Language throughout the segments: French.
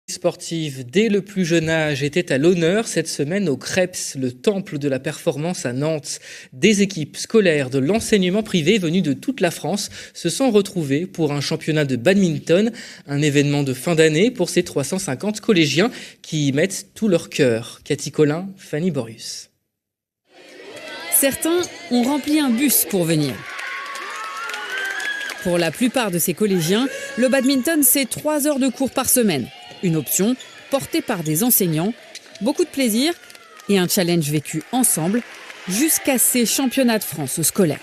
Sportive dès le plus jeune âge était à l'honneur cette semaine au CREPS, le temple de la performance à Nantes. Des équipes scolaires de l'enseignement privé venues de toute la France se sont retrouvées pour un championnat de badminton, un événement de fin d'année pour ces 350 collégiens qui y mettent tout leur cœur. Cathy Collin, Fanny Borius. Certains ont rempli un bus pour venir. Pour la plupart de ces collégiens, le badminton, c'est 3 heures de cours par semaine. Une option portée par des enseignants, beaucoup de plaisir et un challenge vécu ensemble jusqu'à ces championnats de France scolaires.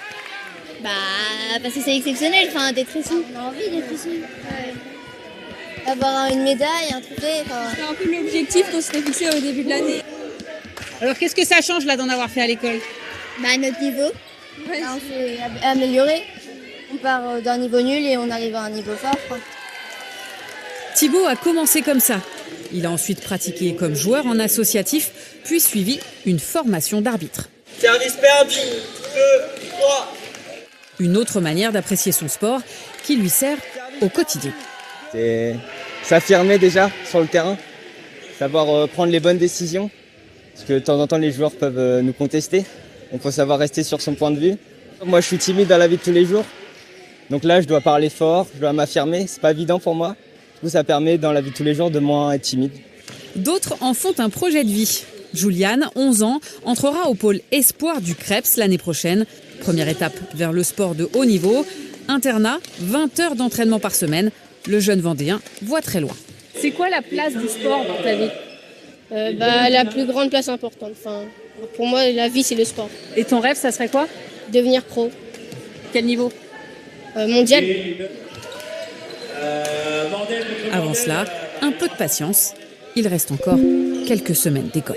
Parce que c'est exceptionnel, d'être ici. On a envie d'être ici. Ouais. Avoir une médaille, un trophée. C'est un peu l'objectif qu'on s'était fixé au début de l'année. Alors qu'est-ce que ça change là d'en avoir fait à l'école ? Notre niveau. Ouais. On s'est amélioré. On part d'un niveau nul et on arrive à un niveau fort. Thibaut a commencé comme ça. Il a ensuite pratiqué comme joueur en associatif, puis suivi une formation d'arbitre. Service perdu, 2, 3. Une autre manière d'apprécier son sport qui lui sert au quotidien. C'est s'affirmer déjà sur le terrain, savoir prendre les bonnes décisions, parce que de temps en temps les joueurs peuvent nous contester, donc il faut savoir rester sur son point de vue. Moi je suis timide dans la vie de tous les jours, donc là je dois parler fort, je dois m'affirmer, c'est pas évident pour moi. Du coup, ça permet dans la vie de tous les jours de moins être timide. D'autres en font un projet de vie. Juliane, 11 ans, entrera au pôle espoir du CREPS l'année prochaine. Première étape vers le sport de haut niveau. Internat, 20 heures d'entraînement par semaine. Le jeune Vendéen voit très loin. C'est quoi la place du sport dans ta vie ? La plus grande place importante. Pour moi, la vie, c'est le sport. Et ton rêve, ça serait quoi ? Devenir pro. Quel niveau ? Mondial. Avant cela, un peu de patience. Il reste encore quelques semaines d'école.